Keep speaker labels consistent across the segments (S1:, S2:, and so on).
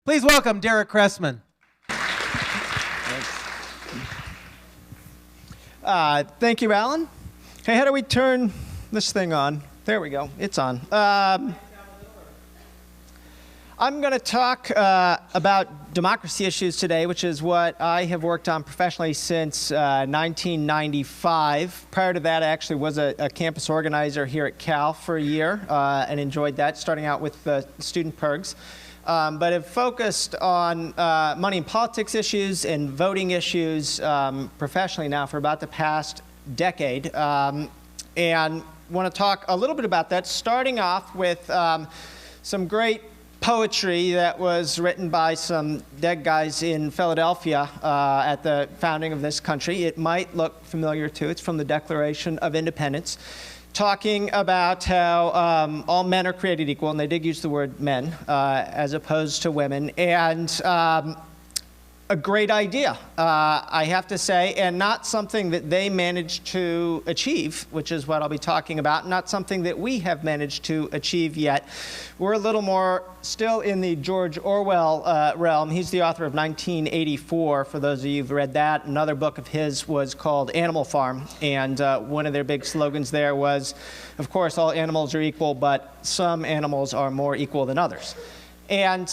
S1: Please welcome Derek Cressman.
S2: Thank you, Alan. Hey, how do we turn this thing on? There we go. It's on. I'm going to talk about democracy issues today, which is what I have worked on professionally since 1995. Prior to that, I actually was a campus organizer here at Cal for a year and enjoyed that, starting out with student pergs. But have focused on money and politics issues and voting issues professionally now for about the past decade. And want to talk a little bit about that, starting off with some great poetry that was written by some dead guys in Philadelphia at the founding of this country. It might look familiar too. It's from the Declaration of Independence, talking about how all men are created equal, and they did use the word men as opposed to women, and a great idea, I have to say, and not something that they managed to achieve, which is what I'll be talking about, not something that we have managed to achieve yet. We're a little more still in the George Orwell realm. He's the author of 1984, for those of you who've read that. Another book of his was called Animal Farm, and one of their big slogans there was, of course, all animals are equal, but some animals are more equal than others. And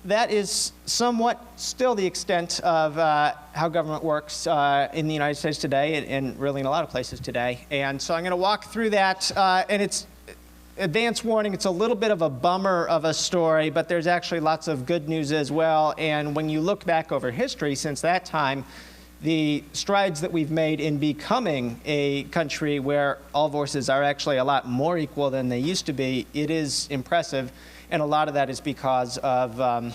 S2: that is somewhat still the extent of how government works in the United States today, and really in a lot of places today. And so I'm going to walk through that, and it's advance warning, it's a little bit of a bummer of a story, but there's actually lots of good news as well. And when you look back over history since that time, the strides that we've made in becoming a country where all voices are actually a lot more equal than they used to be, it is impressive. And a lot of that is because of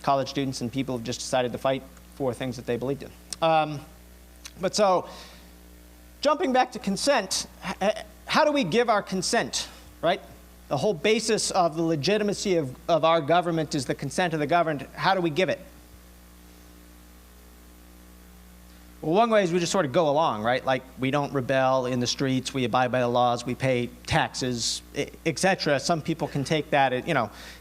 S2: college students and people who've just decided to fight for things that they believed in. But so, jumping back to consent, how do we give our consent, right? The whole basis of the legitimacy of our government is the consent of the governed. How do we give it? Well, one way is we just sort of go along, right? Like, we don't rebel in the streets, we abide by the laws, we pay taxes, etc. Some people can take that as,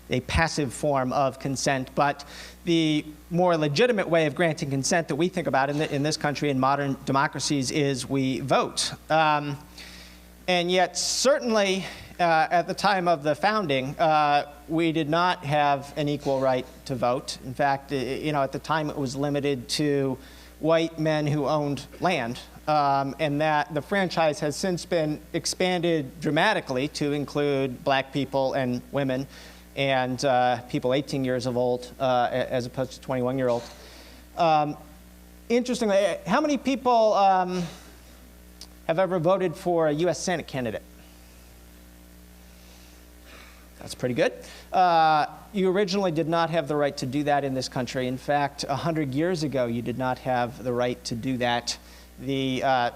S2: a passive form of consent, but the more legitimate way of granting consent that we think about in this country, in modern democracies, is we vote. And yet, certainly, at the time of the founding, we did not have an equal right to vote. In fact, at the time it was limited to white men who owned land, and that the franchise has since been expanded dramatically to include black people and women and people 18 years of old as opposed to 21-year-olds. Interestingly, how many people have ever voted for a U.S. Senate candidate? That's pretty good. You originally did not have the right to do that in this country. In fact, 100 years ago, you did not have the right to do that. The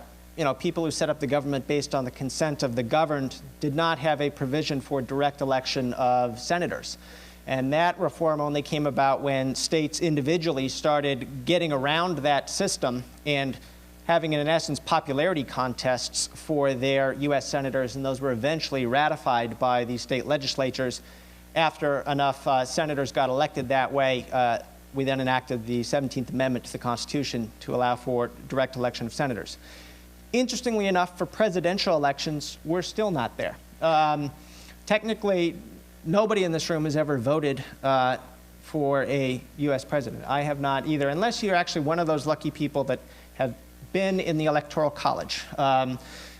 S2: people who set up the government based on the consent of the governed did not have a provision for direct election of senators. And that reform only came about when states individually started getting around that system and having, in essence, popularity contests for their U.S. senators, and those were eventually ratified by the state legislatures. After enough senators got elected that way, we then enacted the 17th Amendment to the Constitution to allow for direct election of senators. Interestingly enough, for presidential elections, we're still not there. Technically, nobody in this room has ever voted for a U.S. president. I have not either, unless you're actually one of those lucky people that have been in the Electoral College,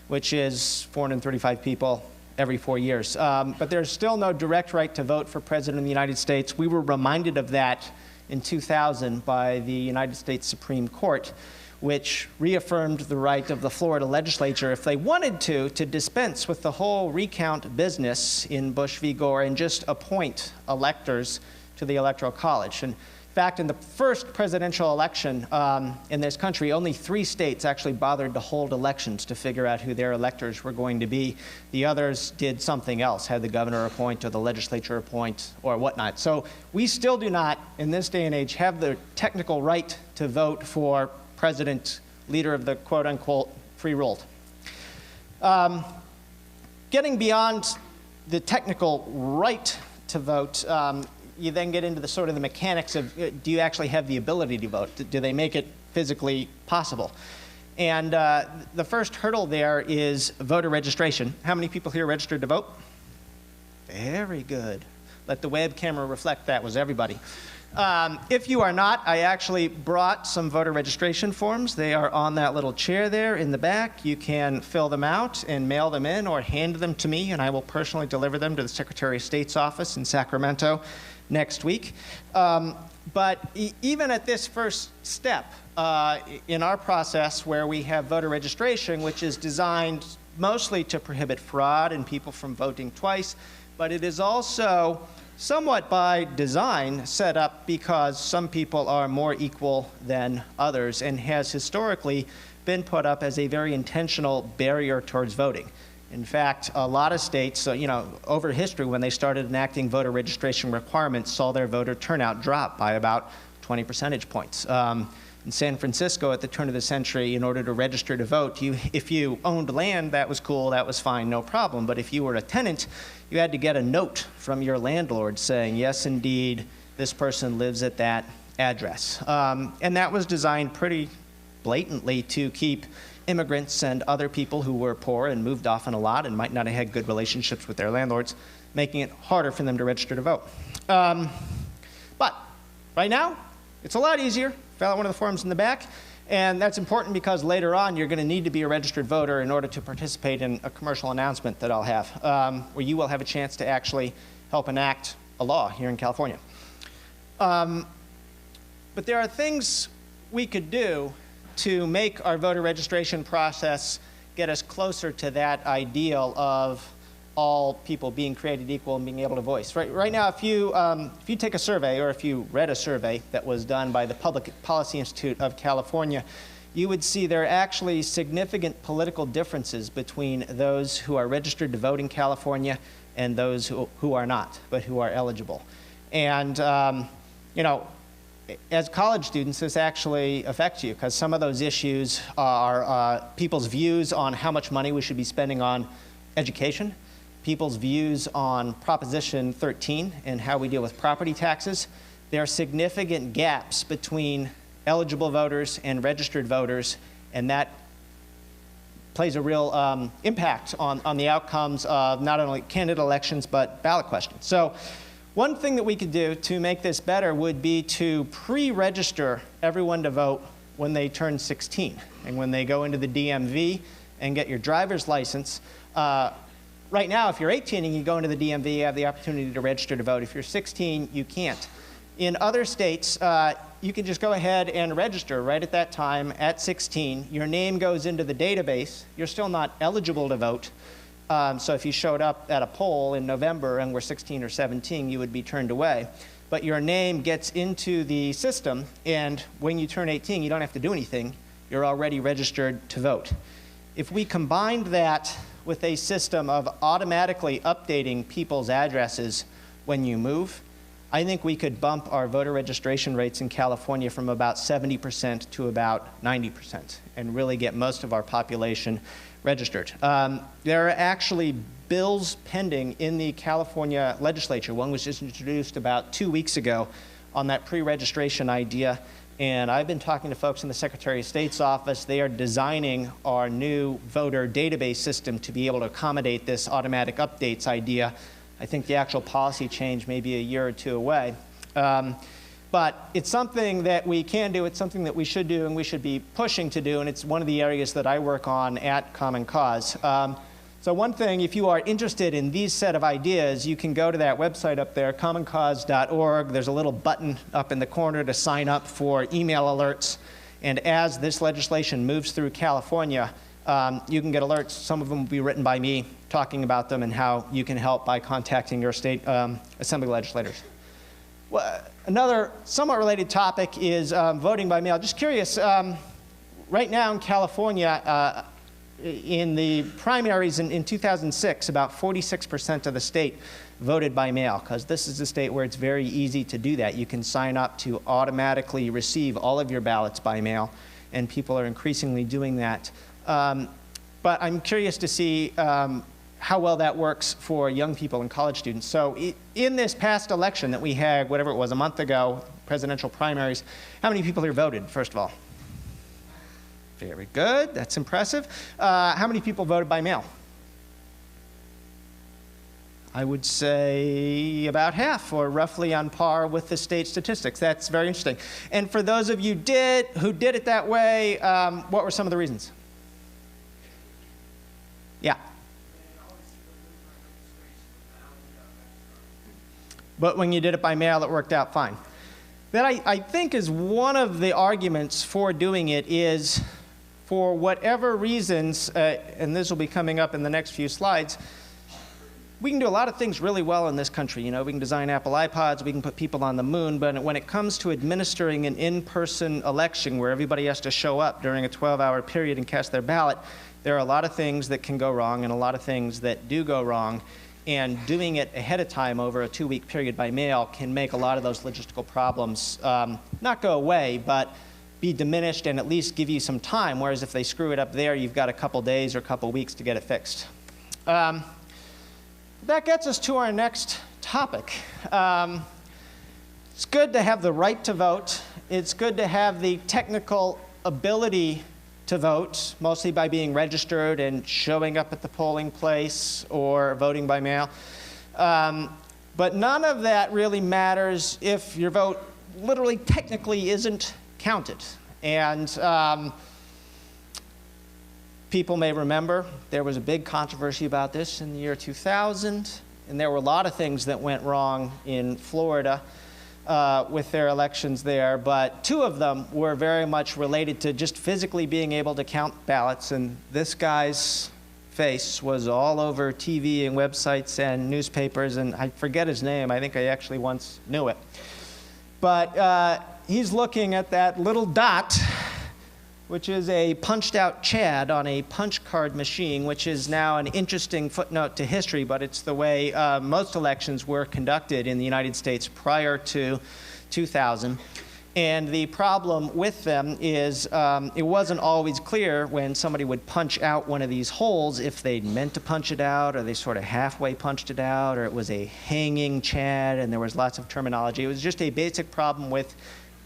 S2: which is 435 people every 4 years. But there's still no direct right to vote for president of the United States. We were reminded of that in 2000 by the United States Supreme Court, which reaffirmed the right of the Florida legislature, if they wanted to dispense with the whole recount business in Bush v. Gore and just appoint electors to the Electoral College. And in fact, in the first presidential election in this country, only 3 states actually bothered to hold elections to figure out who their electors were going to be. The others did something else, had the governor appoint or the legislature appoint or whatnot. So we still do not, in this day and age, have the technical right to vote for president, leader of the quote-unquote free world. Getting beyond the technical right to vote, you then get into the sort of the mechanics of, do you actually have the ability to vote? Do they make it physically possible? And the first hurdle there is voter registration. How many people here registered to vote? Very good. Let the web camera reflect that was everybody. If you are not, I actually brought some voter registration forms. They are on that little chair there in the back. You can fill them out and mail them in or hand them to me, and I will personally deliver them to the Secretary of State's office in Sacramento next week. But even at this first step in our process where we have voter registration, which is designed mostly to prohibit fraud and people from voting twice, but it is also somewhat by design set up because some people are more equal than others and has historically been put up as a very intentional barrier towards voting. In fact, a lot of states, over history, when they started enacting voter registration requirements, saw their voter turnout drop by about 20 percentage points. In San Francisco at the turn of the century, in order to register to vote, if you owned land, that was cool, that was fine, no problem. But if you were a tenant, you had to get a note from your landlord saying, yes, indeed, this person lives at that address. And that was designed pretty blatantly to keep immigrants and other people who were poor and moved often a lot and might not have had good relationships with their landlords, making it harder for them to register to vote. But right now, it's a lot easier. Fill out one of the forms in the back. And that's important because later on, you're going to need to be a registered voter in order to participate in a commercial announcement that I'll have, where you will have a chance to actually help enact a law here in California. But there are things we could do to make our voter registration process get us closer to that ideal of all people being created equal and being able to voice. Right now, if you take a survey, or if you read a survey that was done by the Public Policy Institute of California, you would see there are actually significant political differences between those who are registered to vote in California and those who are not, but who are eligible. And as college students, this actually affects you because some of those issues are people's views on how much money we should be spending on education, people's views on Proposition 13 and how we deal with property taxes. There are significant gaps between eligible voters and registered voters, and that plays a real impact on the outcomes of not only candidate elections, but ballot questions. So one thing that we could do to make this better would be to pre-register everyone to vote when they turn 16 and when they go into the DMV and get your driver's license. Right now, if you're 18 and you go into the DMV, you have the opportunity to register to vote. If you're 16, you can't. In other states, you can just go ahead and register right at that time at 16. Your name goes into the database. You're still not eligible to vote. So if you showed up at a poll in November and were 16 or 17, you would be turned away. But your name gets into the system, and when you turn 18, you don't have to do anything. You're already registered to vote. If we combined that with a system of automatically updating people's addresses when you move, I think we could bump our voter registration rates in California from about 70% to about 90% and really get most of our population registered. There are actually bills pending in the California legislature. One was just introduced about 2 weeks ago on that pre-registration idea. And I've been talking to folks in the Secretary of State's office. They are designing our new voter database system to be able to accommodate this automatic updates idea. I think the actual policy change may be a year or two away. But it's something that we can do, it's something that we should do, and we should be pushing to do, and it's one of the areas that I work on at Common Cause. So one thing, if you are interested in these set of ideas, you can go to that website up there, commoncause.org. There's a little button up in the corner to sign up for email alerts. And as this legislation moves through California, you can get alerts. Some of them will be written by me talking about them and how you can help by contacting your state assembly legislators. Well, another somewhat related topic is voting by mail. Just curious, right now in California, in the primaries in 2006, about 46% of the state voted by mail, because this is a state where it's very easy to do that. You can sign up to automatically receive all of your ballots by mail, and people are increasingly doing that. But I'm curious to see how well that works for young people and college students. So in this past election that we had, whatever it was, a month ago, presidential primaries, how many people here voted, first of all? Very good, that's impressive. How many people voted by mail? I would say about half, or roughly on par with the state statistics. That's very interesting. And for those of you who did it that way, what were some of the reasons? Yeah. But when you did it by mail, it worked out fine. That I think is one of the arguments for doing it is, for whatever reasons, and this will be coming up in the next few slides, we can do a lot of things really well in this country. You know, we can design Apple iPods, we can put people on the moon, but when it comes to administering an in-person election where everybody has to show up during a 12-hour period and cast their ballot, there are a lot of things that can go wrong and a lot of things that do go wrong. And doing it ahead of time over a 2-week period by mail can make a lot of those logistical problems not go away, but be diminished and at least give you some time, whereas if they screw it up there, you've got a couple days or a couple weeks to get it fixed. That gets us to our next topic. It's good to have the right to vote. It's good to have the technical ability to vote, mostly by being registered and showing up at the polling place or voting by mail. But none of that really matters if your vote literally technically isn't counted. And people may remember there was a big controversy about this in the year 2000, and there were a lot of things that went wrong in Florida with their elections there, but 2 of them were very much related to just physically being able to count ballots, and this guy's face was all over TV and websites and newspapers, and I forget his name. I think I actually once knew it. But he's looking at that little dot, which is a punched out Chad on a punch card machine, which is now an interesting footnote to history, but it's the way most elections were conducted in the United States prior to 2000. And the problem with them is it wasn't always clear when somebody would punch out one of these holes if they'd meant to punch it out, or they sort of halfway punched it out, or it was a hanging Chad, and there was lots of terminology. It was just a basic problem with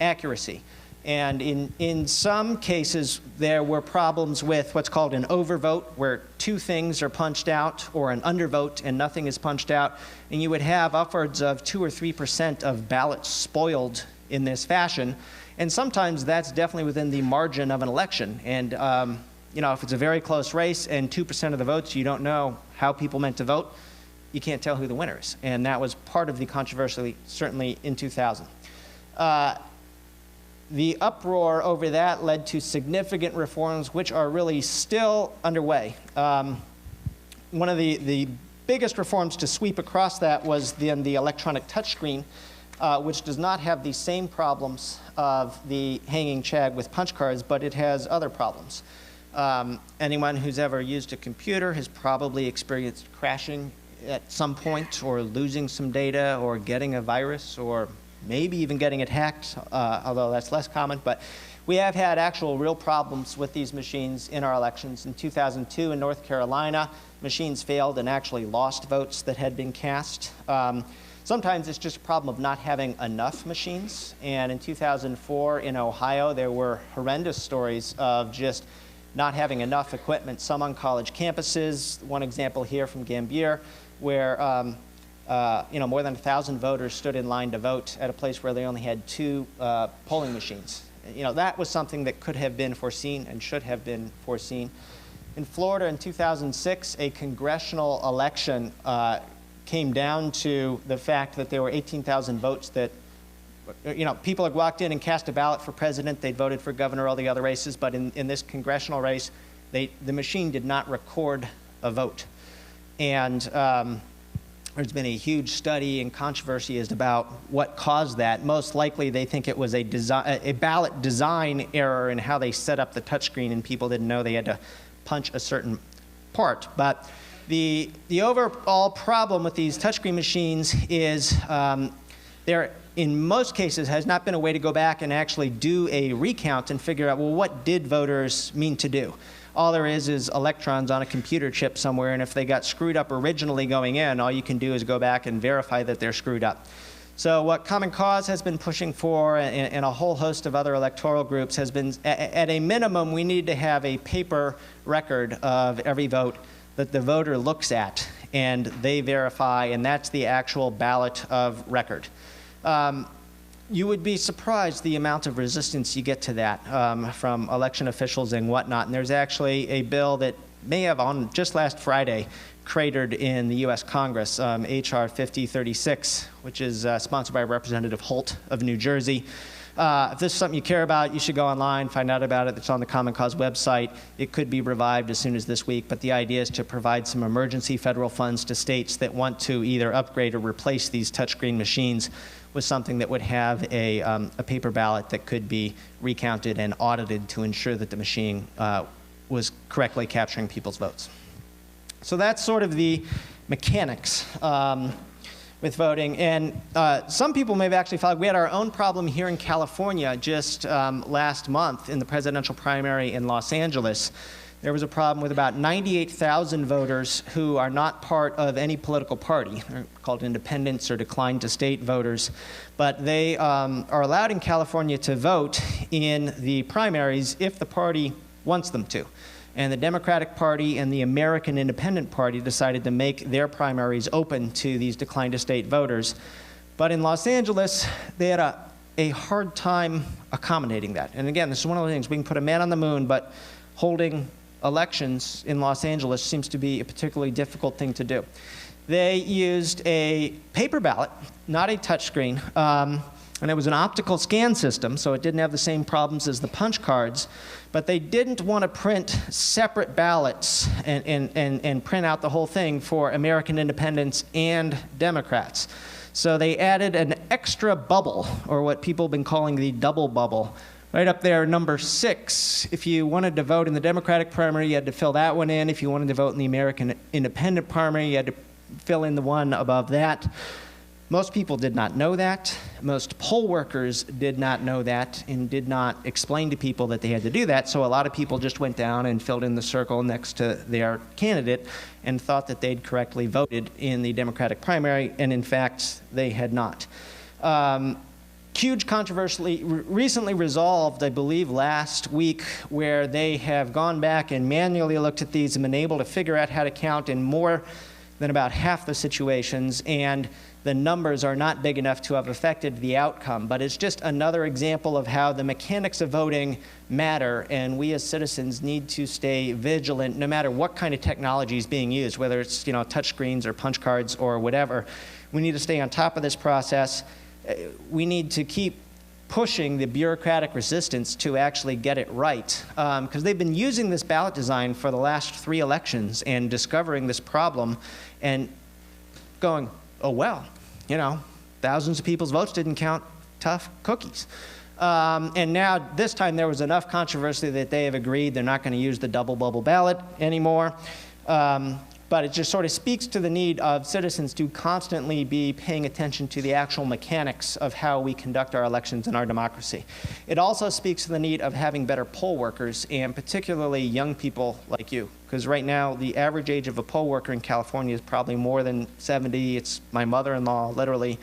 S2: accuracy. And in some cases, there were problems with what's called an overvote, where 2 things are punched out, or an undervote and nothing is punched out. And you would have upwards of 2 or 3% of ballots spoiled in this fashion. And sometimes that's definitely within the margin of an election. And you know, if it's a very close race and 2% of the votes, you don't know how people meant to vote, you can't tell who the winner is. And that was part of the controversy, certainly in 2000. The uproar over that led to significant reforms, which are really still underway. One of the biggest reforms to sweep across that was then the electronic touchscreen, which does not have the same problems of the hanging Chad with punch cards, but it has other problems. Anyone who's ever used a computer has probably experienced crashing at some point, or losing some data, or getting a virus, or maybe even getting it hacked, although that's less common. But we have had actual real problems with these machines in our elections. In 2002 in North Carolina, machines failed and actually lost votes that had been cast. Sometimes it's just a problem of not having enough machines. And in 2004 in Ohio, there were horrendous stories of just not having enough equipment, some on college campuses. One example here from Gambier, where you know, more than 1,000 voters stood in line to vote at a place where they only had 2 polling machines. You know, that was something that could have been foreseen and should have been foreseen. In Florida in 2006, a congressional election came down to the fact that there were 18,000 votes that, you know, people had walked in and cast a ballot for president, they'd voted for governor, all the other races, but in this congressional race, the machine did not record a vote. And there's been a huge study and controversy as about what caused that. Most likely, they think it was a ballot design error in how they set up the touchscreen, and people didn't know they had to punch a certain part. But the overall problem with these touchscreen machines is there, in most cases, has not been a way to go back and actually do a recount and figure out, well, what did voters mean to do? All there is electrons on a computer chip somewhere, and if they got screwed up originally going in, all you can do is go back and verify that they're screwed up. So what Common Cause has been pushing for, and a whole host of other electoral groups, has been, at a minimum, we need to have a paper record of every vote that the voter looks at, and they verify, and that's the actual ballot of record. You would be surprised the amount of resistance you get to that from election officials and whatnot. And there's actually a bill that may have, on just last Friday, cratered in the U.S. Congress, H.R. 5036, which is sponsored by Representative Holt of New Jersey. If this is something you care about, you should go online, find out about it. It's on the Common Cause website. It could be revived as soon as this week, but the idea is to provide some emergency federal funds to states that want to either upgrade or replace these touchscreen machines with something that would have a paper ballot that could be recounted and audited to ensure that the machine was correctly capturing people's votes. So that's sort of the mechanics with voting. And some people may have actually followed. We had our own problem here in California just last month in the presidential primary in Los Angeles. There was a problem with about 98,000 voters who are not part of any political party. They're called independents or declined to state voters. But they are allowed in California to vote in the primaries if the party wants them to. And the Democratic Party and the American Independent Party decided to make their primaries open to these declined to state voters. But in Los Angeles, they had a hard time accommodating that. And again, this is one of the things, we can put a man on the moon, but holding elections in Los Angeles seems to be a particularly difficult thing to do. They used a paper ballot, not a touchscreen, and it was an optical scan system, so it didn't have the same problems as the punch cards, but they didn't want to print separate ballots and print out the whole thing for American independents and Democrats. So they added an extra bubble, or what people have been calling the double bubble. Right up there, number 6. If you wanted to vote in the Democratic primary, you had to fill that one in. If you wanted to vote in the American Independent primary, you had to fill in the one above that. Most people did not know that. Most poll workers did not know that and did not explain to people that they had to do that. So a lot of people just went down and filled in the circle next to their candidate and thought that they'd correctly voted in the Democratic primary, and in fact, they had not. Huge controversy recently resolved, I believe, last week, where they have gone back and manually looked at these and been able to figure out how to count in more than about half the situations, and the numbers are not big enough to have affected the outcome. But it's just another example of how the mechanics of voting matter, and we as citizens need to stay vigilant no matter what kind of technology is being used, whether it's touchscreens or punch cards or whatever. We need to stay on top of this process. We need to keep pushing the bureaucratic resistance to actually get it right, because they've been using this ballot design for the last 3 elections and discovering this problem and going, oh well, thousands of people's votes didn't count, tough cookies. And now this time there was enough controversy that they have agreed they're not going to use the double bubble ballot anymore. But it just sort of speaks to the need of citizens to constantly be paying attention to the actual mechanics of how we conduct our elections in our democracy. It also speaks to the need of having better poll workers, and particularly young people like you. Because right now, the average age of a poll worker in California is probably more than 70. It's my mother-in-law, literally.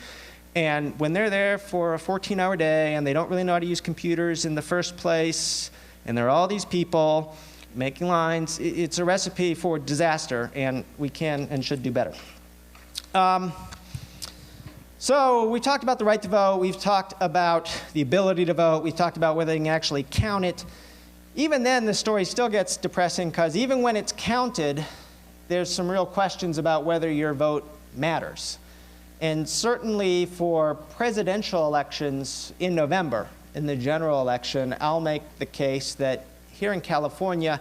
S2: And when they're there for a 14-hour day and they don't really know how to use computers in the first place, and there are all these people making lines, it's a recipe for disaster, and we can and should do better. So we talked about the right to vote. We've talked about the ability to vote. We've talked about whether they can actually count it. Even then, the story still gets depressing, because even when it's counted, there's some real questions about whether your vote matters. And certainly for presidential elections in November, in the general election, I'll make the case that here in California,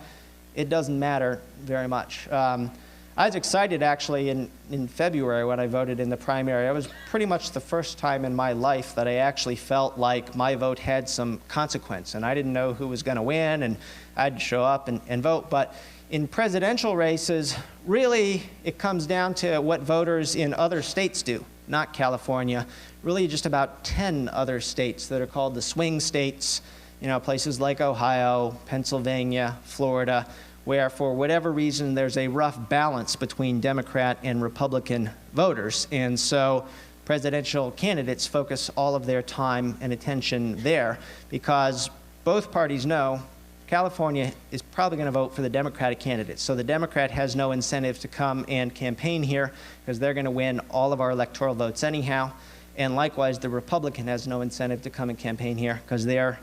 S2: it doesn't matter very much. I was excited, actually, in February when I voted in the primary. It was pretty much the first time in my life that I actually felt like my vote had some consequence, and I didn't know who was going to win, and I had to show up and vote. But in presidential races, really, it comes down to what voters in other states do, not California, really just about 10 other states that are called the swing states, you know, places like Ohio, Pennsylvania, Florida, where for whatever reason there's a rough balance between Democrat and Republican voters. And so presidential candidates focus all of their time and attention there because both parties know California is probably going to vote for the Democratic candidate. So the Democrat has no incentive to come and campaign here because they're going to win all of our electoral votes anyhow. And likewise, the Republican has no incentive to come and campaign here because they're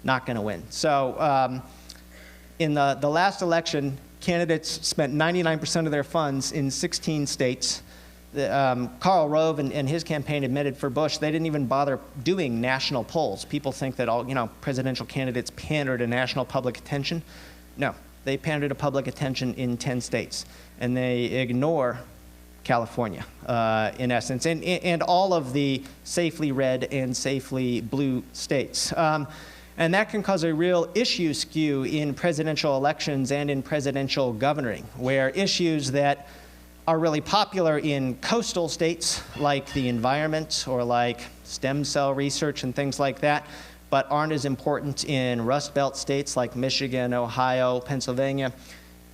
S2: not going to win. So in the last election, candidates spent 99% of their funds in 16 states. Karl Rove and his campaign admitted for Bush, they didn't even bother doing national polls. People think that all, you know, presidential candidates pander to national public attention. No, they pander to public attention in 10 states, and they ignore California, in essence, and all of the safely red and safely blue states. And that can cause a real issue skew in presidential elections and in presidential governing, where issues that are really popular in coastal states like the environment or like stem cell research and things like that, but aren't as important in Rust Belt states like Michigan, Ohio, Pennsylvania,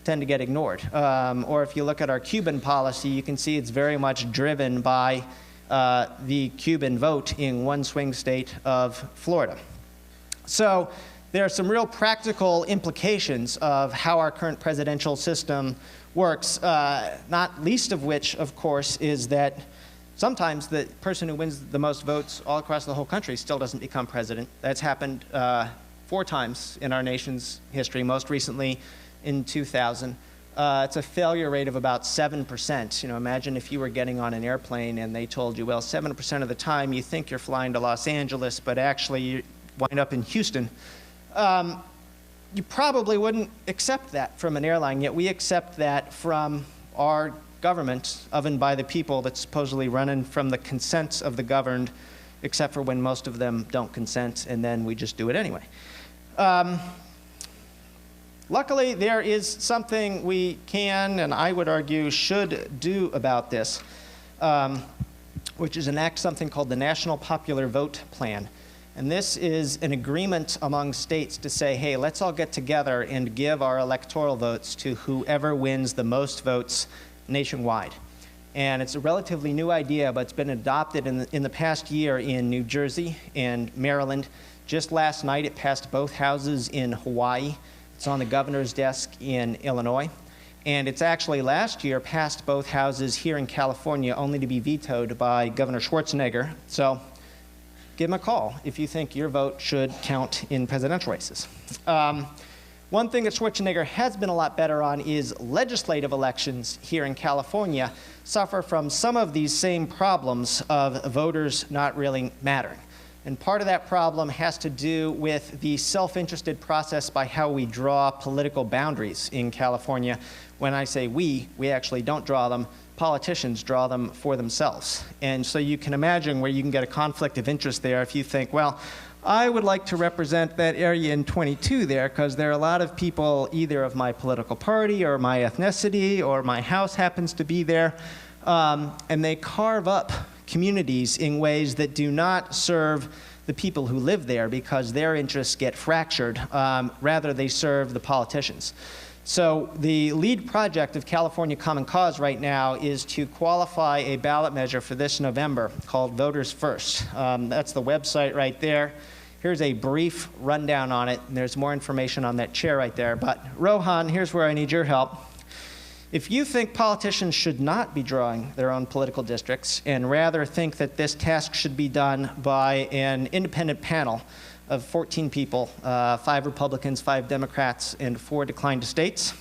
S2: tend to get ignored. Or if you look at our Cuban policy, you can see it's very much driven by the Cuban vote in one swing state of Florida. So there are some real practical implications of how our current presidential system works, not least of which, of course, is that sometimes the person who wins the most votes all across the whole country still doesn't become president. That's happened 4 times in our nation's history, most recently in 2000. It's a failure rate of about 7%. You know, imagine if you were getting on an airplane and they told you, well, 7% of the time you think you're flying to Los Angeles, but actually you wind up in Houston. You probably wouldn't accept that from an airline, yet we accept that from our government, governed by the people, that's supposedly running from the consents of the governed, except for when most of them don't consent, and then we just do it anyway. Luckily, there is something we can, and I would argue should do about this, which is enact something called the National Popular Vote Plan. And this is an agreement among states to say, hey, let's all get together and give our electoral votes to whoever wins the most votes nationwide. And it's a relatively new idea, but it's been adopted in the past year in New Jersey and Maryland. Just last night, it passed both houses in Hawaii. It's on the governor's desk in Illinois. And it's actually last year passed both houses here in California, only to be vetoed by Governor Schwarzenegger. So give him a call if you think your vote should count in presidential races. One thing that Schwarzenegger has been a lot better on is legislative elections here in California suffer from some of these same problems of voters not really mattering. And part of that problem has to do with the self-interested process by how we draw political boundaries in California. When I say we actually don't draw them. Politicians draw them for themselves. And so you can imagine where you can get a conflict of interest there if you think, well, I would like to represent that area in 22 there because there are a lot of people either of my political party or my ethnicity or my house happens to be there. And they carve up communities in ways that do not serve the people who live there because their interests get fractured. Rather, they serve the politicians. So the lead project of California Common Cause right now is to qualify a ballot measure for this November called Voters First. That's the website right there. Here's a brief rundown on it, and there's more information on that chair right there. But Rohan, here's where I need your help. If you think politicians should not be drawing their own political districts and rather think that this task should be done by an independent panel of 14 people, 5 Republicans, 5 Democrats, and 4 declined states.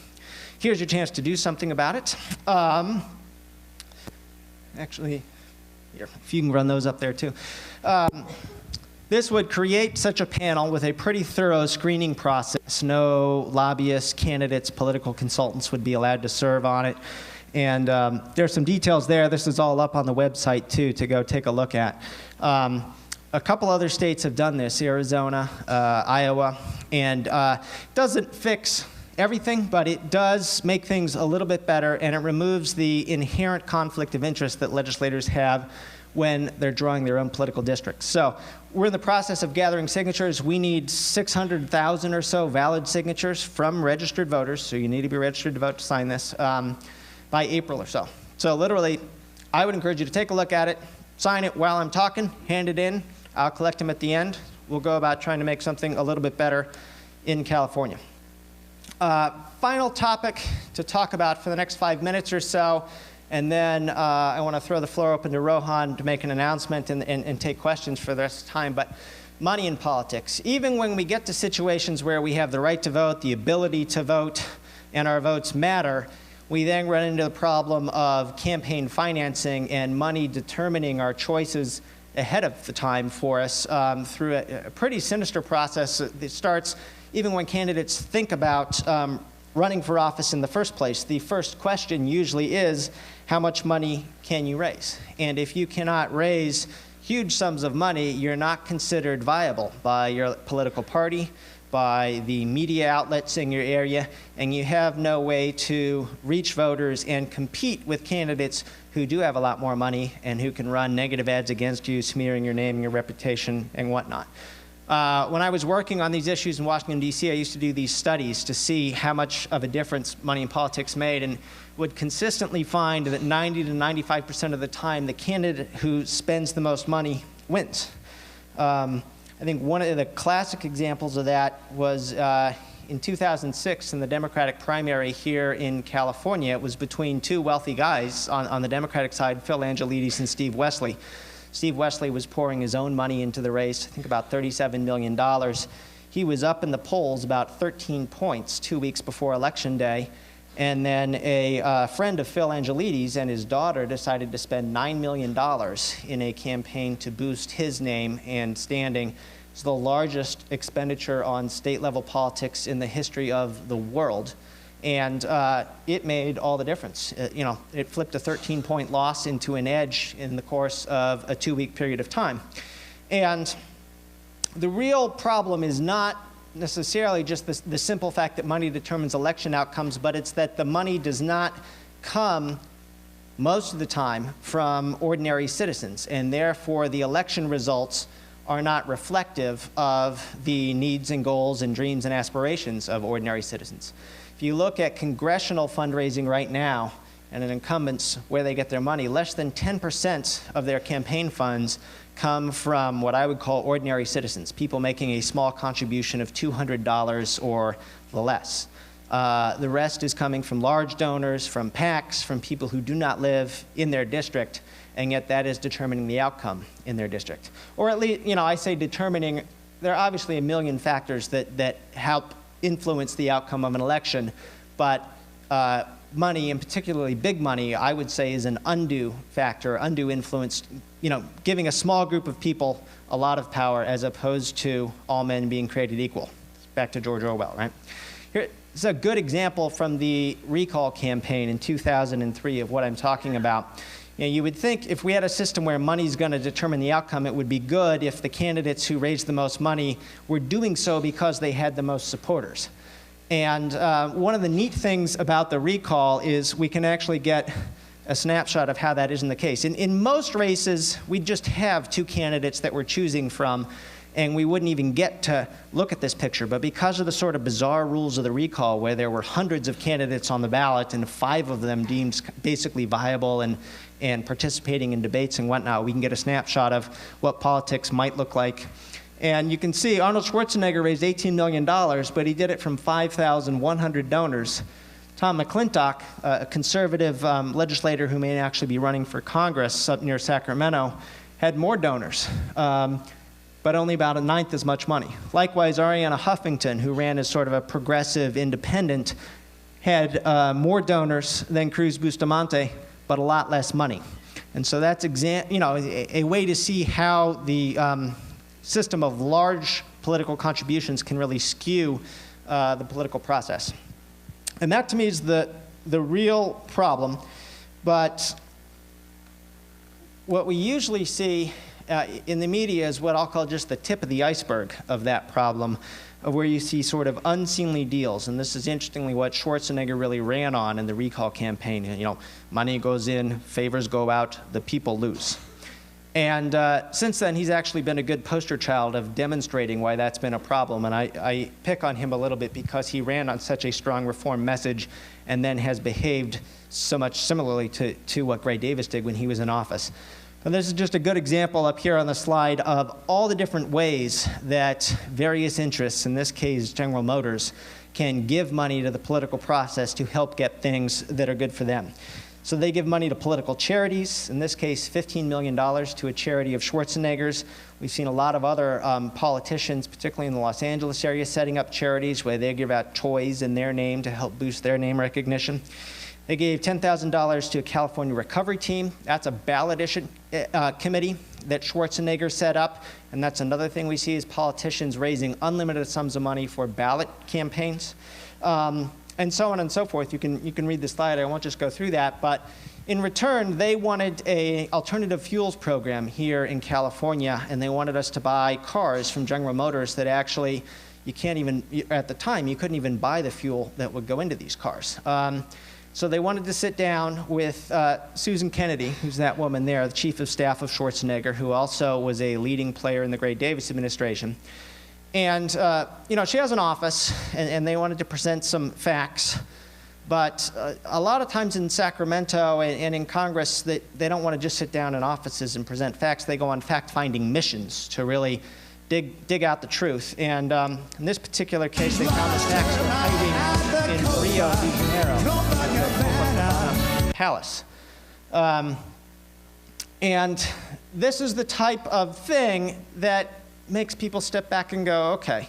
S2: Here's your chance to do something about it. Actually, here, if you can run those up there too. This would create such a panel with a pretty thorough screening process. No lobbyists, candidates, political consultants would be allowed to serve on it. And there's some details there. This is all up on the website too to go take a look at. A couple other states have done this, Arizona, Iowa, and doesn't fix everything, but it does make things a little bit better, and it removes the inherent conflict of interest that legislators have when they're drawing their own political districts. So we're in the process of gathering signatures. We need 600,000 or so valid signatures from registered voters, so you need to be registered to vote to sign this, by April or so. So literally, I would encourage you to take a look at it, sign it while I'm talking, hand it in. I'll collect them at the end. We'll go about trying to make something a little bit better in California. Final topic to talk about for the next 5 minutes or so, and then I want to throw the floor open to Rohan to make an announcement and take questions for the rest of the time. But money in politics. Even when we get to situations where we have the right to vote, the ability to vote, and our votes matter, we then run into the problem of campaign financing and money determining our choices ahead of the time for us through a pretty sinister process that starts even when candidates think about running for office in the first place. The first question usually is, how much money can you raise? And if you cannot raise huge sums of money, you're not considered viable by your political party, by the media outlets in your area, and you have no way to reach voters and compete with candidates who do have a lot more money and who can run negative ads against you, smearing your name and your reputation and whatnot. When I was working on these issues in Washington, D.C., I used to do these studies to see how much of a difference money in politics made, and would consistently find that 90 to 95% of the time, the candidate who spends the most money wins. I think one of the classic examples of that was in 2006 in the Democratic primary here in California. It was between two wealthy guys on the Democratic side, Phil Angelides and Steve Wesley. Steve Wesley was pouring his own money into the race, I think about $37 million. He was up in the polls about 13 points 2 weeks before Election Day. And then a friend of Phil Angelides and his daughter decided to spend $9 million in a campaign to boost his name and standing. It's the largest expenditure on state-level politics in the history of the world. And it made all the difference. It flipped a 13-point loss into an edge in the course of a 2-week period of time. And the real problem is not necessarily just the simple fact that money determines election outcomes, but it's that the money does not come most of the time from ordinary citizens, and therefore the election results are not reflective of the needs and goals and dreams and aspirations of ordinary citizens. If you look at congressional fundraising right now and an incumbents where they get their money, less than 10% of their campaign funds come from what I would call ordinary citizens, people making a small contribution of $200 or less. The rest is coming from large donors, from PACs, from people who do not live in their district, and yet that is determining the outcome in their district. Or at least, I say determining, there are obviously a million factors that help influence the outcome of an election, but money, and particularly big money, I would say is an undue factor, undue influence, giving a small group of people a lot of power as opposed to all men being created equal. Back to George Orwell, right? Here's a good example from the recall campaign in 2003 of what I'm talking about. You would think if we had a system where money's going to determine the outcome, it would be good if the candidates who raised the most money were doing so because they had the most supporters. And one of the neat things about the recall is we can actually get a snapshot of how that isn't the case. In most races, we just have two candidates that we're choosing from, and we wouldn't even get to look at this picture. But because of the sort of bizarre rules of the recall, where there were hundreds of candidates on the ballot and 5 of them deemed basically viable and participating in debates and whatnot, we can get a snapshot of what politics might look like. And you can see Arnold Schwarzenegger raised $18 million, but he did it from 5,100 donors. Tom McClintock, a conservative legislator who may actually be running for Congress up near Sacramento, had more donors, but only about 1/9 as much money. Likewise, Arianna Huffington, who ran as sort of a progressive independent, had more donors than Cruz Bustamante, but a lot less money. And so that's a way to see how the system of large political contributions can really skew the political process. And that, to me, is the real problem. But what we usually see in the media is what I'll call just the tip of the iceberg of that problem, of where you see sort of unseemly deals. And this is interestingly what Schwarzenegger really ran on in the recall campaign. Money goes in, favors go out, the people lose. And since then, he's actually been a good poster child of demonstrating why that's been a problem. And I pick on him a little bit because he ran on such a strong reform message and then has behaved so much similarly to what Gray Davis did when he was in office. And this is just a good example up here on the slide of all the different ways that various interests, in this case General Motors, can give money to the political process to help get things that are good for them. So they give money to political charities, in this case $15 million to a charity of Schwarzenegger's. We've seen a lot of other politicians, particularly in the Los Angeles area, setting up charities where they give out toys in their name to help boost their name recognition. They gave $10,000 to a California recovery team. That's a ballot issue committee that Schwarzenegger set up, and that's another thing we see is politicians raising unlimited sums of money for ballot campaigns. And so on and so forth. You can read the slide. I won't just go through that. But in return, they wanted an alternative fuels program here in California, and they wanted us to buy cars from General Motors that actually you can't even, at the time, you couldn't even buy the fuel that would go into these cars. So they wanted to sit down with Susan Kennedy, who's that woman there, the chief of staff of Schwarzenegger, who also was a leading player in the Gray Davis administration. And she has an office, and they wanted to present some facts. But a lot of times in Sacramento and in Congress, they don't want to just sit down in offices and present facts. They go on fact-finding missions to really dig out the truth. And in this particular case, they found this facts were hiding in Rio de Janeiro at the Palace. And this is the type of thing that makes people step back and go, okay,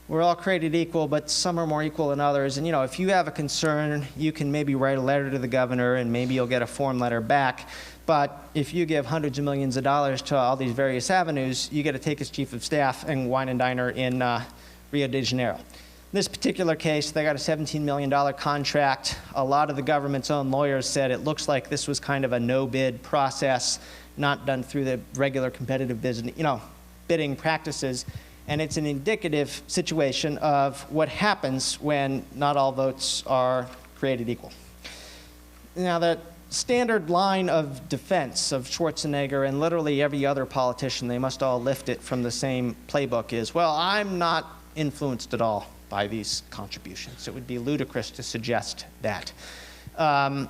S2: we're all created equal, but some are more equal than others. And if you have a concern, you can maybe write a letter to the governor, and maybe you'll get a form letter back. But if you give hundreds of millions of dollars to all these various avenues, you get to take as chief of staff and wine and diner in Rio de Janeiro. In this particular case, they got a $17 million contract. A lot of the government's own lawyers said it looks like this was kind of a no-bid process, not done through the regular competitive business, bidding practices, and it's an indicative situation of what happens when not all votes are created equal. Now, the standard line of defense of Schwarzenegger and literally every other politician, they must all lift it from the same playbook, is, well, I'm not influenced at all by these contributions. It would be ludicrous to suggest that. And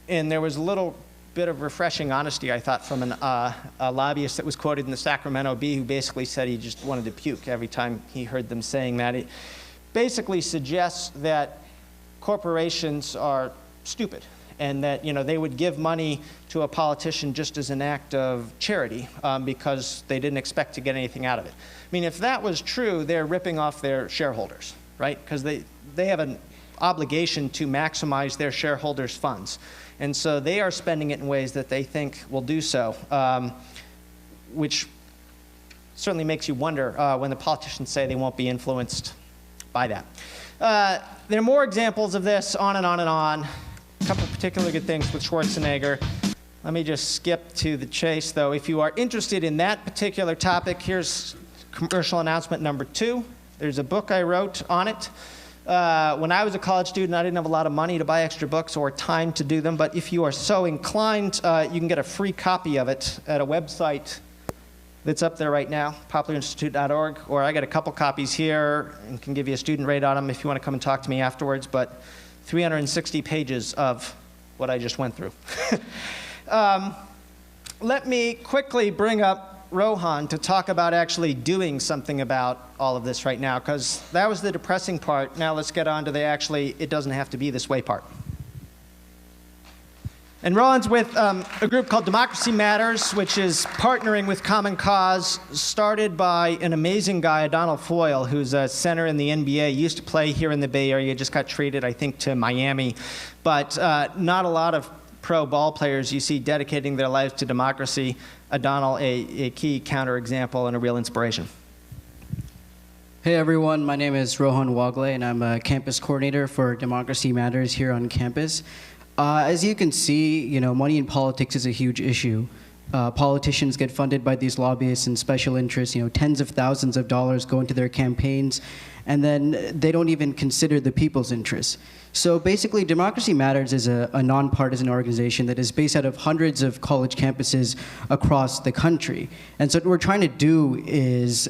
S2: there was a little bit of refreshing honesty, I thought, from a lobbyist that was quoted in the Sacramento Bee, who basically said he just wanted to puke every time he heard them saying that. It basically suggests that corporations are stupid and that they would give money to a politician just as an act of charity because they didn't expect to get anything out of it. I mean, if that was true, they're ripping off their shareholders, right? Because they have an obligation to maximize their shareholders' funds. And so they are spending it in ways that they think will do so, which certainly makes you wonder when the politicians say they won't be influenced by that. There are more examples of this, on and on and on. A couple of particularly good things with Schwarzenegger. Let me just skip to the chase, though. If you are interested in that particular topic, here's commercial announcement number 2. There's a book I wrote on it. When I was a college student, I didn't have a lot of money to buy extra books or time to do them, but if you are so inclined, you can get a free copy of it at a website that's up there right now, popularinstitute.org, or I got a couple copies here and can give you a student rate on them if you want to come and talk to me afterwards, but 360 pages of what I just went through. Let me quickly bring up Rohan to talk about actually doing something about all of this right now, because that was the depressing part. Now let's get on to the actually it doesn't have to be this way part. And Rohan's with a group called Democracy Matters, which is partnering with Common Cause, started by an amazing guy, Donald Foyle, who's a center in the NBA, used to play here in the Bay Area, just got traded, I think, to Miami. But not a lot of pro ball players you see dedicating their lives to democracy. Donald, a key counterexample and a real inspiration.
S1: Hey everyone, my name is Rohan Wagle, and I'm a campus coordinator for Democracy Matters here on campus. As you can see, money in politics is a huge issue. politicians get funded by these lobbyists and special interests. Tens of thousands of dollars go into their campaigns, and then they don't even consider the people's interests. So basically, Democracy Matters is a nonpartisan organization that is based out of hundreds of college campuses across the country. And so what we're trying to do is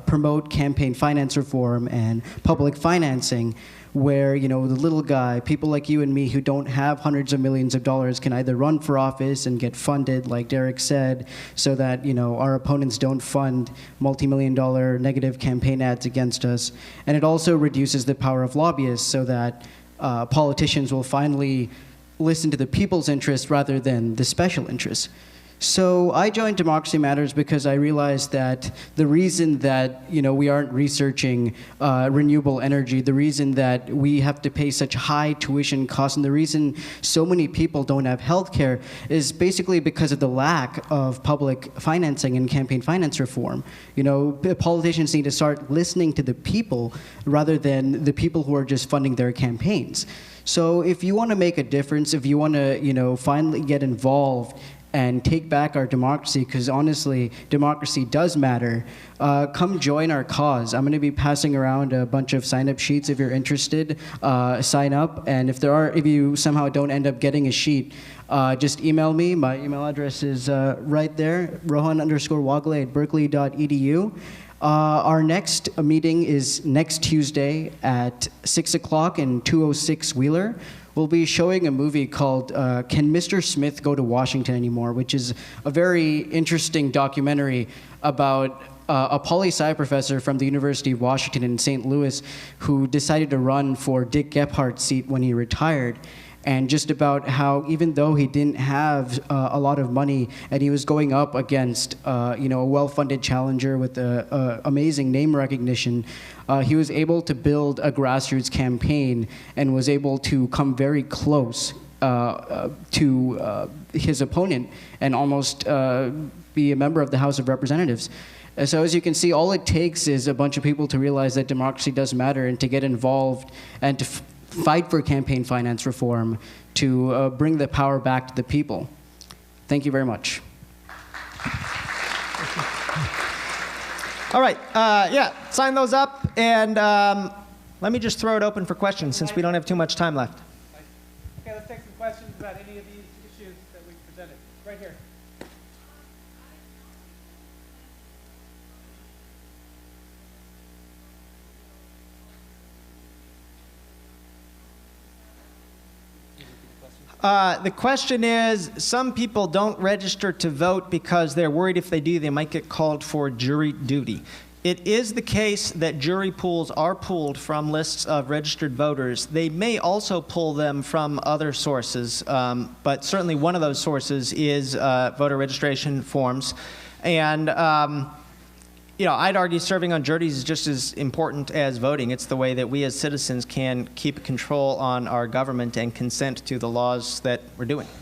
S1: promote campaign finance reform and public financing, where the little guy, people like you and me who don't have hundreds of millions of dollars, can either run for office and get funded, like Derek said, so that our opponents don't fund multi-million-dollar negative campaign ads against us. And it also reduces the power of lobbyists, so that politicians will finally listen to the people's interests rather than the special interests. So I joined Democracy Matters because I realized that the reason that we aren't researching renewable energy, the reason that we have to pay such high tuition costs, and the reason so many people don't have health care is basically because of the lack of public financing and campaign finance reform. Politicians need to start listening to the people rather than the people who are just funding their campaigns. So if you want to make a difference, if you want to finally get involved and take back our democracy, because honestly, democracy does matter, come join our cause. I'm going to be passing around a bunch of sign-up sheets. If you're interested, sign up. And if you somehow don't end up getting a sheet, just email me. My email address is right there, rohan_wogle@berkeley.edu. Our next meeting is next Tuesday at 6 o'clock in 206 Wheeler. We'll be showing a movie called Can Mr. Smith Go to Washington Anymore?, which is a very interesting documentary about a poli-sci professor from the University of Washington in St. Louis who decided to run for Dick Gephardt's seat when he retired. And just about how, even though he didn't have a lot of money and he was going up against a well-funded challenger with amazing name recognition, he was able to build a grassroots campaign and was able to come very close to his opponent and almost be a member of the House of Representatives. So as you can see, all it takes is a bunch of people to realize that democracy does matter and to get involved and to fight for campaign finance reform to bring the power back to the people. Thank you very much.
S2: All right, sign those up, and let me just throw it open for questions since we don't have too much time left.
S3: Okay, let's take some questions about any of these issues that we've presented. Right here.
S2: The question is, some people don't register to vote because they're worried if they do, they might get called for jury duty. It is the case that jury pools are pulled from lists of registered voters. They may also pull them from other sources, but certainly one of those sources is voter registration forms. And I'd argue serving on juries is just as important as voting. It's the way that we as citizens can keep control on our government and consent to the laws that we're doing.
S3: Okay,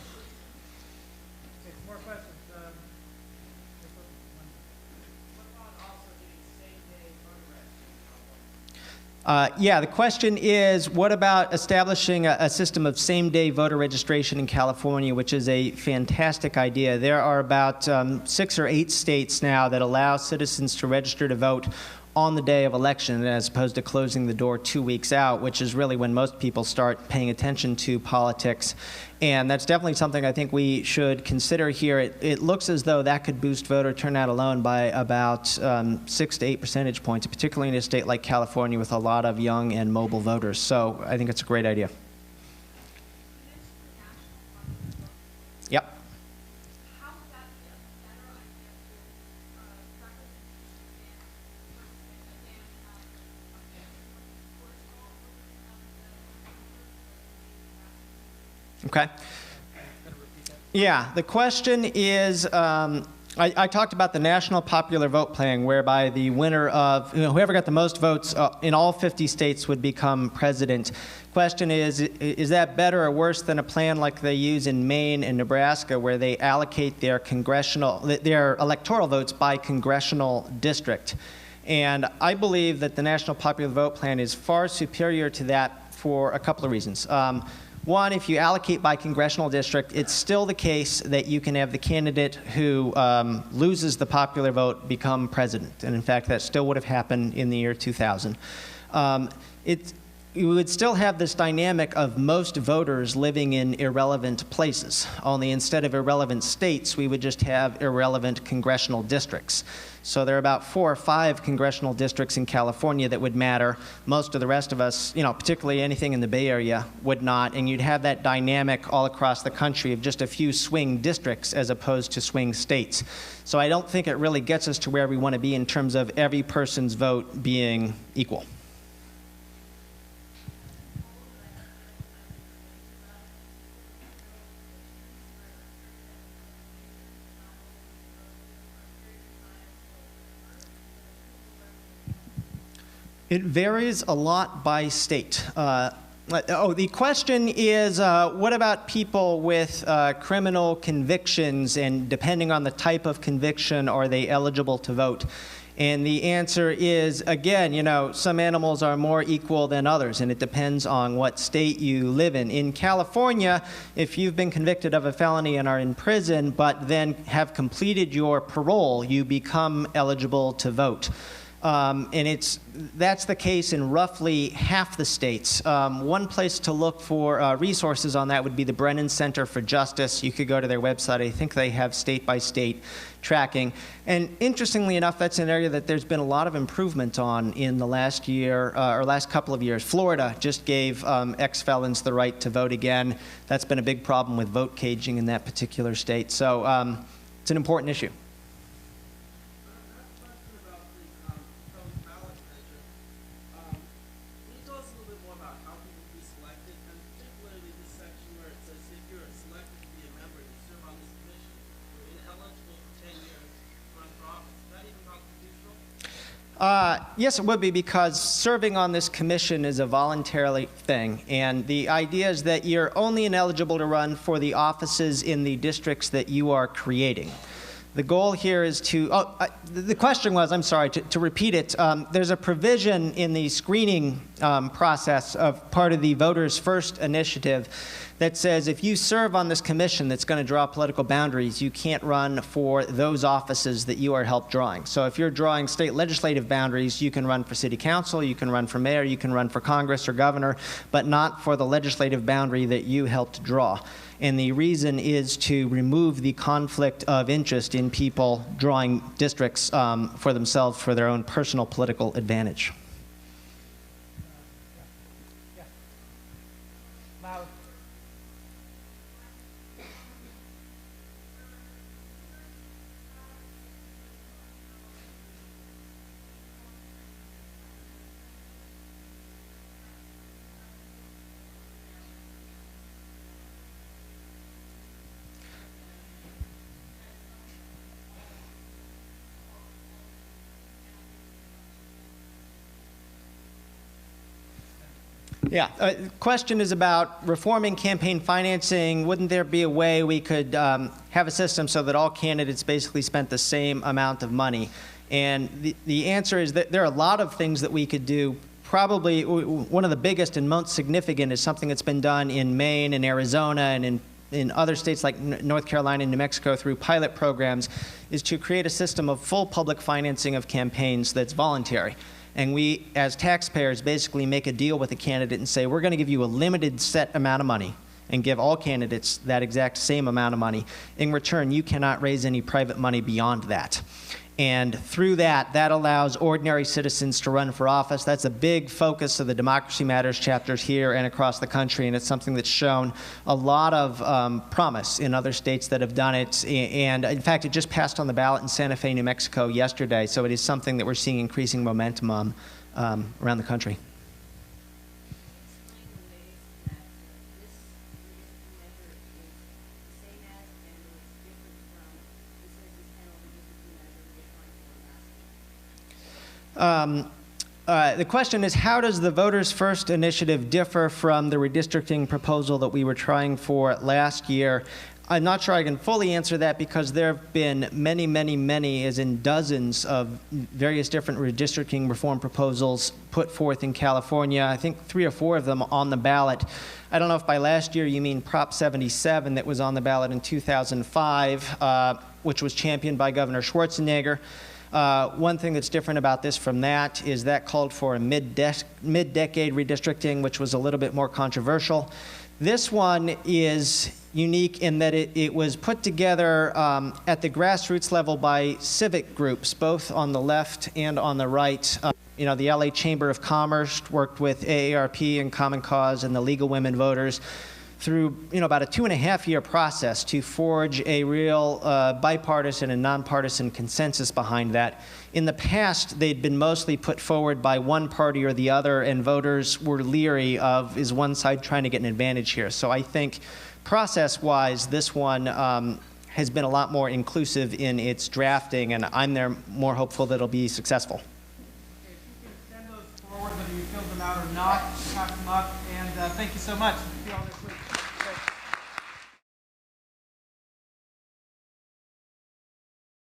S3: more questions.
S2: The question is, what about establishing a system of same-day voter registration in California, which is a fantastic idea. There are about 6 or 8 states now that allow citizens to register to vote on the day of election as opposed to closing the door 2 weeks out, which is really when most people start paying attention to politics. And that's definitely something I think we should consider here. It looks as though that could boost voter turnout alone by about 6 to 8 percentage points, particularly in a state like California with a lot of young and mobile voters. So I think it's a great idea. Yep. Okay. Yeah, the question is, I talked about the national popular vote plan, whereby the winner of, whoever got the most votes in all 50 states would become president. Question is that better or worse than a plan like they use in Maine and Nebraska, where they allocate their electoral votes by congressional district? And I believe that the national popular vote plan is far superior to that for a couple of reasons. One, if you allocate by congressional district, it's still the case that you can have the candidate who loses the popular vote become president. And in fact, that still would have happened in the year 2000. You would still have this dynamic of most voters living in irrelevant places. Only instead of irrelevant states, we would just have irrelevant congressional districts. So there are about 4 or 5 congressional districts in California that would matter. Most of the rest of us, particularly anything in the Bay Area, would not. And you'd have that dynamic all across the country of just a few swing districts as opposed to swing states. So I don't think it really gets us to where we want to be in terms of every person's vote being equal. It varies a lot by state. The question is, what about people with criminal convictions, and depending on the type of conviction, are they eligible to vote? And the answer is, again, some animals are more equal than others, and it depends on what state you live in. In California, if you've been convicted of a felony and are in prison, but then have completed your parole, you become eligible to vote. And that's the case in roughly half the states. One place to look for resources on that would be the Brennan Center for Justice. You could go to their website. I think they have state-by-state tracking. And interestingly enough, that's an area that there's been a lot of improvement on in the last year, or last couple of years. Florida just gave ex-felons the right to vote again. That's been a big problem with vote caging in that particular state. So it's an important issue. Yes, it would be, because serving on this commission is a voluntary thing. And the idea is that you're only ineligible to run for the offices in the districts that you are creating. The goal here is to, the question was, I'm sorry, to repeat it, there's a provision in the screening process of part of the Voters First initiative that says if you serve on this commission that's going to draw political boundaries, you can't run for those offices that you are helped drawing. So if you're drawing state legislative boundaries, you can run for city council, you can run for mayor, you can run for Congress or governor, but not for the legislative boundary that you helped draw. And the reason is to remove the conflict of interest in people drawing districts for themselves for their own personal political advantage.
S3: Loud.
S2: Yeah, question is about reforming campaign financing. Wouldn't there be a way we could have a system so that all candidates basically spent the same amount of money? And the answer is that there are a lot of things that we could do. Probably one of the biggest and most significant is something that's been done in Maine and Arizona and in other states like North Carolina and New Mexico through pilot programs, is to create a system of full public financing of campaigns that's voluntary. And we, as taxpayers, basically make a deal with a candidate and say, we're going to give you a limited set amount of money and give all candidates that exact same amount of money. In return, you cannot raise any private money beyond that. And through that, that allows ordinary citizens to run for office. That's a big focus of the Democracy Matters chapters here and across the country, and it's something that's shown a lot of promise in other states that have done it. And in fact, it just passed on the ballot in Santa Fe, New Mexico yesterday, so it is something that we're seeing increasing momentum on around the country. The question is, how does the Voters First initiative differ from the redistricting proposal that we were trying for last year? I'm not sure I can fully answer that because there have been many, many, many, as in dozens of various different redistricting reform proposals put forth in California. I think 3 or 4 of them on the ballot. I don't know if by last year you mean Prop 77 that was on the ballot in 2005, which was championed by Governor Schwarzenegger. One thing that's different about this from that is that called for a mid-decade redistricting, which was a little bit more controversial. This one is unique in that it was put together at the grassroots level by civic groups, both on the left and on the right. You know, the LA Chamber of Commerce worked with AARP and Common Cause and the League of Women Voters through, you know, about a 2.5-year process to forge a real bipartisan and nonpartisan consensus behind that. In the past, they'd been mostly put forward by one party or the other, and voters were leery of, is one side trying to get an advantage here? So I think process-wise, this one has been a lot more inclusive in its drafting, and I'm more hopeful that it'll be successful.
S3: Okay, if you can send those forward, whether you fill them out or not, knock them up, and thank you so much. See you all next week.